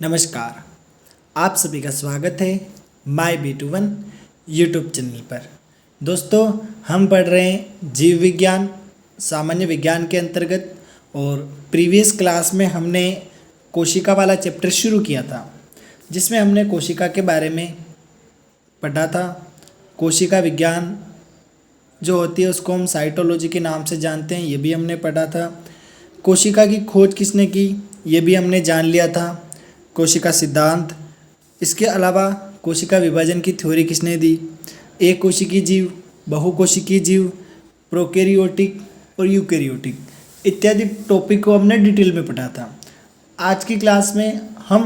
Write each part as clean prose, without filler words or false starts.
नमस्कार। आप सभी का स्वागत है माय B21 यूट्यूब चैनल पर। दोस्तों, हम पढ़ रहे हैं जीव विज्ञान सामान्य विज्ञान के अंतर्गत, और प्रीवियस क्लास में हमने कोशिका वाला चैप्टर शुरू किया था, जिसमें हमने कोशिका के बारे में पढ़ा था। कोशिका विज्ञान जो होती है उसको हम साइटोलॉजी के नाम से जानते हैं, ये भी हमने पढ़ा था। कोशिका की खोज किसने की, ये भी हमने जान लिया था। कोशिका सिद्धांत, इसके अलावा कोशिका विभाजन की थ्योरी किसने दी, एक कोशिकीय जीव, बहुकोशिकीय जीव, प्रोकैरियोटिक और यूकैरियोटिक इत्यादि टॉपिक को हमने डिटेल में पढ़ा था। आज की क्लास में हम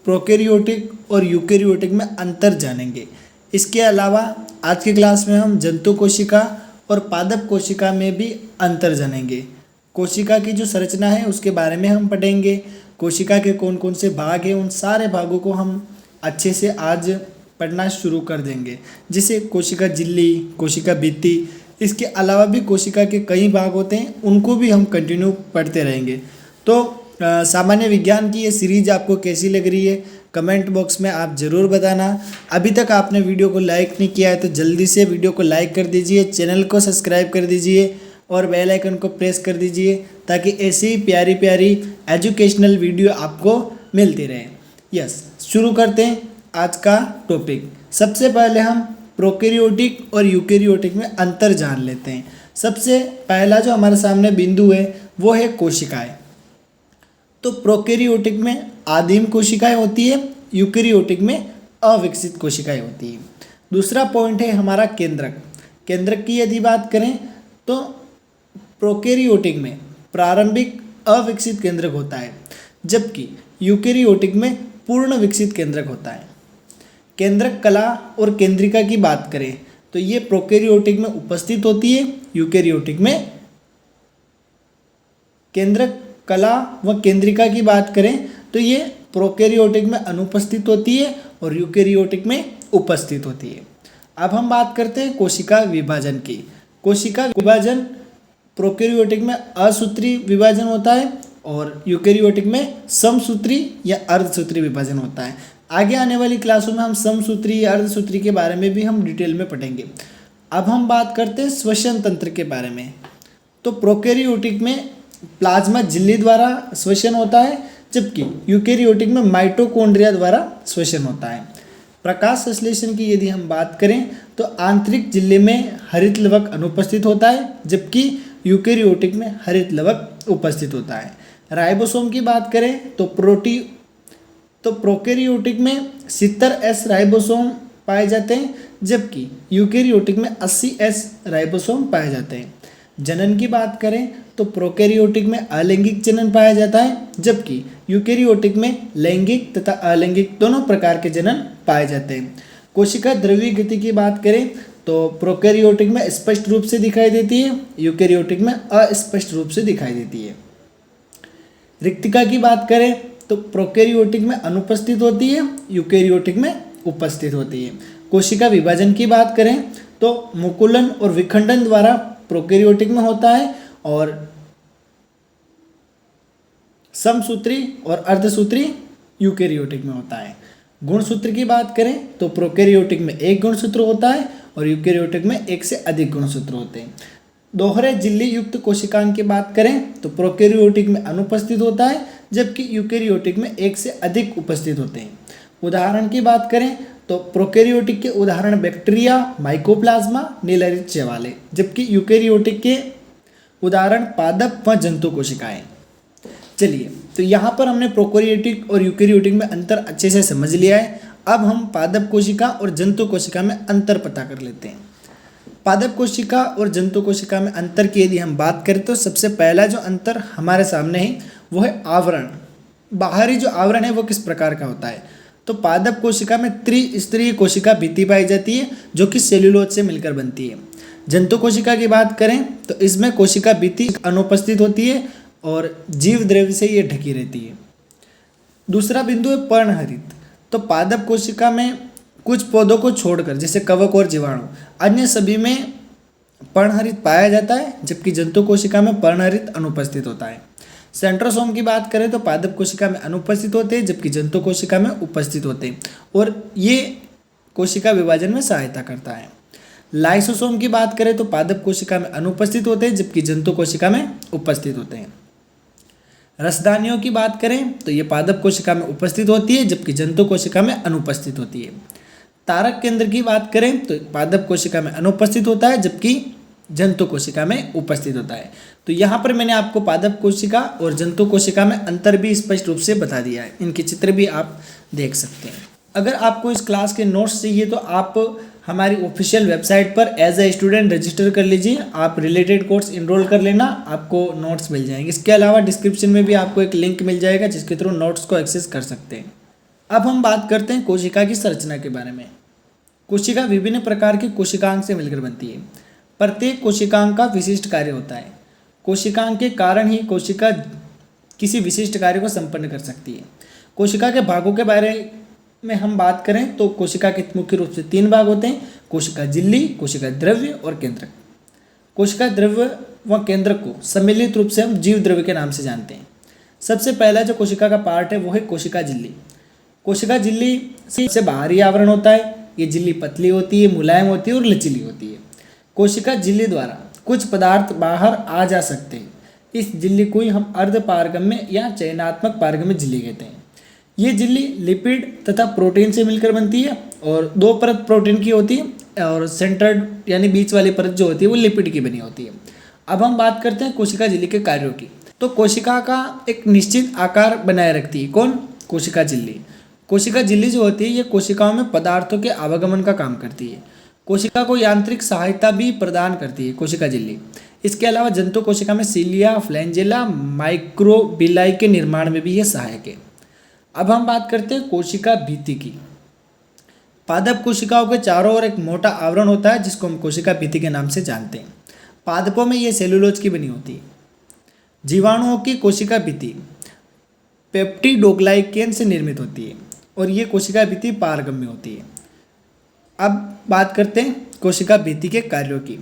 प्रोकैरियोटिक और यूकैरियोटिक में अंतर जानेंगे। इसके अलावा आज की क्लास में हम जंतु कोशिका और पादप कोशिका में भी अंतर जानेंगे। कोशिका की जो संरचना है उसके बारे में हम पढ़ेंगे। कोशिका के कौन कौन से भाग हैं, उन सारे भागों को हम अच्छे से आज पढ़ना शुरू कर देंगे, जैसे कोशिका झिल्ली, कोशिका भित्ति। इसके अलावा भी कोशिका के कई भाग होते हैं, उनको भी हम कंटिन्यू पढ़ते रहेंगे। तो सामान्य विज्ञान की ये सीरीज आपको कैसी लग रही है, कमेंट बॉक्स में आप ज़रूर बताना। अभी तक आपने वीडियो को लाइक नहीं किया है तो जल्दी से वीडियो को लाइक कर दीजिए, चैनल को सब्सक्राइब कर दीजिए और बेल आइकन को प्रेस कर दीजिए, ताकि ऐसी प्यारी प्यारी एजुकेशनल वीडियो आपको मिलती रहे। यस, शुरू करते हैं आज का टॉपिक। सबसे पहले हम प्रोकैरियोटिक और यूकैरियोटिक में अंतर जान लेते हैं। सबसे पहला जो हमारे सामने बिंदु है वो है कोशिकाएं। तो प्रोकैरियोटिक में आदिम कोशिकाएं होती है, यूकैरियोटिक में अविकसित कोशिकाएं होती है। दूसरा पॉइंट है हमारा केंद्रक। केंद्रक की यदि बात करें तो प्रोकैरियोटिक में प्रारंभिक अविकसित केंद्रक होता है, जबकि यूकैरियोटिक में पूर्ण विकसित केंद्रक होता है। केंद्रक कला और केंद्रिका की बात करें तो ये प्रोकैरियोटिक में उपस्थित होती है, यूकैरियोटिक में। केंद्रक कला व केंद्रिका की बात करें तो ये प्रोकैरियोटिक में अनुपस्थित होती है और यूकैरियोटिक में उपस्थित होती है। अब हम बात करते हैं कोशिका विभाजन की। कोशिका विभाजन प्रोकैरियोटिक में असूत्री विभाजन होता है और यूकैरियोटिक में समसूत्री या अर्धसूत्री विभाजन होता है। आगे आने वाली क्लासों में हम समसूत्री या अर्धसूत्री के बारे में भी हम डिटेल में पढ़ेंगे। अब हम बात करते हैं श्वसन तंत्र के बारे में। तो प्रोकैरियोटिक में प्लाज्मा झिल्ली द्वारा श्वसन होता है, जबकि यूकैरियोटिक में माइटोकॉन्ड्रिया द्वारा श्वसन होता है। प्रकाश संश्लेषण की यदि हम बात करें तो आंतरिक झिल्ली में हरित लवक अनुपस्थित होता है, जबकि यूकैरियोटिक में हरित लवक उपस्थित होता है। राइबोसोम की बात करें तो प्रोकैरियोटिक में 70S राइबोसोम पाए जाते हैं, जबकि यूकैरियोटिक में 80S राइबोसोम पाए जाते हैं। जनन की बात करें तो प्रोकैरियोटिक में अलैंगिक जनन पाया जाता है, जबकि यूकैरियोटिक में लैंगिक तथा अलैंगिक दोनों प्रकार के जनन पाए जाते हैं। कोशिका द्रव्य गति की बात करें तो प्रोकैरियोटिक में स्पष्ट रूप से दिखाई देती है, यूकैरियोटिक में अस्पष्ट रूप से दिखाई देती है। रिक्तिका की बात करें तो प्रोकैरियोटिक में अनुपस्थित होती है, यूकैरियोटिक में उपस्थित होती है। कोशिका विभाजन की बात करें तो मुकुलन और विखंडन द्वारा प्रोकैरियोटिक में होता है और समसूत्री और अर्धसूत्री यूकैरियोटिक में होता है। गुणसूत्र की बात करें तो प्रोकैरियोटिक में एक गुणसूत्र होता है और यूकैरियोटिक में एक से अधिक गुणसूत्र होते हैं। दोहरे झिल्ली युक्त कोशिकाओं की बात करें तो प्रोकैरियोटिक में अनुपस्थित होता है, जबकि यूकैरियोटिक में एक से अधिक उपस्थित होते हैं। उदाहरण की बात करें तो प्रोकैरियोटिक के उदाहरण बैक्टीरिया, माइकोप्लाज्मा, नीलहरित शैवाल, जबकि यूकैरियोटिक के उदाहरण पादप व जंतु कोशिकाएं। चलिए, तो यहाँ पर हमने प्रोकैरियोटिक और यूकैरियोटिक में अंतर अच्छे से समझ लिया है। अब हम पादप कोशिका और जंतु कोशिका में अंतर पता कर लेते हैं। पादप कोशिका और जंतु कोशिका में अंतर की यदि हम बात करें तो सबसे पहला जो अंतर हमारे सामने है वो है आवरण। बाहरी जो आवरण है वो किस प्रकार का होता है। तो पादप कोशिका में त्रिस्तरीय कोशिका भित्ति पाई जाती है, जो कि सेल्यूलोज से मिलकर बनती है। जंतु कोशिका की बात करें तो इसमें कोशिका भित्ति अनुपस्थित होती है और जीव द्रव्य से ये ढकी रहती है। दूसरा बिंदु है पर्णहरित। तो पादप कोशिका में कुछ पौधों को छोड़कर, जैसे कवक और जीवाणु, अन्य सभी में पर्णहरित पाया जाता है, जबकि जंतु कोशिका में पर्णहरित अनुपस्थित होता है। सेंट्रोसोम की बात करें तो पादप कोशिका में अनुपस्थित होते हैं, जबकि जंतु कोशिका में उपस्थित होते हैं और ये कोशिका विभाजन में सहायता करता है। लाइसोसोम की बात करें तो पादप कोशिका में अनुपस्थित होते हैं, जबकि जंतु कोशिका में उपस्थित होते हैं। रसदानियों की बात करें तो ये पादप कोशिका में उपस्थित होती है, जबकि जंतु कोशिका में अनुपस्थित होती है। तारक केंद्र की बात करें तो पादप कोशिका में अनुपस्थित होता है, जबकि जंतु कोशिका में उपस्थित होता है। तो यहाँ पर मैंने आपको पादप कोशिका और जंतु कोशिका में अंतर भी स्पष्ट रूप से बता दिया है। इनके चित्र भी आप देख सकते हैं। अगर आपको इस क्लास के नोट्स चाहिए तो आप हमारी ऑफिशियल वेबसाइट पर एज ए स्टूडेंट रजिस्टर कर लीजिए। आप रिलेटेड कोर्स इनरोल कर लेना, आपको नोट्स मिल जाएंगे। इसके अलावा डिस्क्रिप्शन में भी आपको एक लिंक मिल जाएगा जिसके थ्रू नोट्स को एक्सेस कर सकते हैं। अब हम बात करते हैं कोशिका की संरचना के बारे में। कोशिका विभिन्न प्रकार के कोशिकांग से मिलकर बनती है। प्रत्येक कोशिकांग का विशिष्ट कार्य होता है। कोशिकांग के कारण ही कोशिका किसी विशिष्ट कार्य को संपन्न कर सकती है। कोशिका के भागों के बारे में हम बात करें तो कोशिका के मुख्य रूप से 3 भाग होते हैं: कोशिका झिल्ली, कोशिका द्रव्य और केंद्रक। कोशिका द्रव्य व केंद्रक को सम्मिलित रूप से हम जीव द्रव्य के नाम से जानते हैं। सबसे पहला जो कोशिका का पार्ट है वो है कोशिका झिल्ली। कोशिका झिल्ली से बाहरी आवरण होता है। ये झिल्ली पतली होती है, मुलायम होती है और लचीली होती है। कोशिका झिल्ली द्वारा कुछ पदार्थ बाहर आ जा सकते हैं। इस झिल्ली को ही हम अर्ध पारगम्य या चयनात्मक पारगम्य झिल्ली कहते हैं। ये झिल्ली लिपिड तथा प्रोटीन से मिलकर बनती है और 2 परत प्रोटीन की होती है और सेंट्रड यानी बीच वाली परत जो होती है वो लिपिड की बनी होती है। अब हम बात करते हैं कोशिका झिल्ली के कार्यों की। तो कोशिका का एक निश्चित आकार बनाए रखती है कौन? कोशिका झिल्ली। कोशिका झिल्ली जो होती है ये कोशिकाओं में पदार्थों के आवागमन का काम करती है। कोशिका को यांत्रिक सहायता भी प्रदान करती है कोशिका झिल्ली। इसके अलावा जंतु कोशिका में सीलिया, फ्लैंजेला, माइक्रोबिलाई के निर्माण में भी ये सहायक है। अब हम बात करते हैं कोशिका भित्ति की। पादप कोशिकाओं के चारों ओर एक मोटा आवरण होता है जिसको हम कोशिका भित्ति के नाम से जानते हैं। पादपों में ये सेलुलोज की बनी होती है। जीवाणुओं की कोशिका भित्ति पेप्टिडोग्लाइकेन से निर्मित होती है और ये कोशिका भित्ति पारगम्य होती है। अब बात करते हैं कोशिका भित्ति के कार्यों की।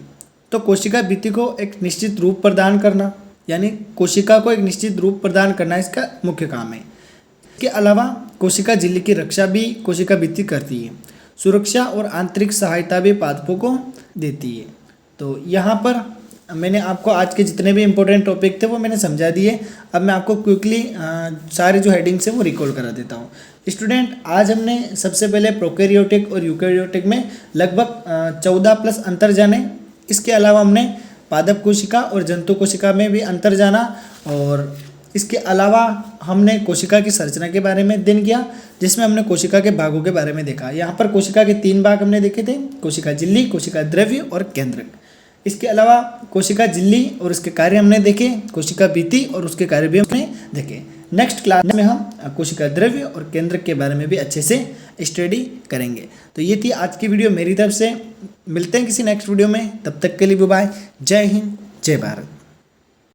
तो कोशिका भित्ति को एक निश्चित रूप प्रदान करना, यानी कोशिका को एक निश्चित रूप प्रदान करना इसका मुख्य काम है। इसके अलावा कोशिका झिल्ली की रक्षा भी कोशिका भित्ति करती है। सुरक्षा और आंतरिक सहायता भी पादपों को देती है। तो यहाँ पर मैंने आपको आज के जितने भी इम्पोर्टेंट टॉपिक थे वो मैंने समझा दिए। अब मैं आपको क्विकली सारे जो हेडिंग्स हैं वो रिकॉल करा देता हूँ। स्टूडेंट, आज हमने सबसे पहले प्रोकैरियोटिक और यूकैरियोटिक में लगभग 14+ अंतर जाने। इसके अलावा हमने पादप कोशिका और जंतु कोशिका में भी अंतर जाना और इसके अलावा हमने कोशिका की संरचना के बारे में अध्ययन किया जिसमें हमने कोशिका के भागों के बारे में देखा। यहाँ पर कोशिका के 3 भाग हमने देखे थे: कोशिका झिल्ली, कोशिका द्रव्य और केंद्रक। इसके अलावा कोशिका झिल्ली और उसके कार्य हमने देखे, कोशिका भित्ति और उसके कार्य भी हमने देखे। नेक्स्ट क्लास में हम कोशिका द्रव्य और केंद्रक के बारे में भी अच्छे से स्टडी करेंगे। तो ये थी आज की वीडियो मेरी तरफ से। मिलते हैं किसी नेक्स्ट वीडियो में, तब तक के लिए बाय। जय हिंद, जय भारत।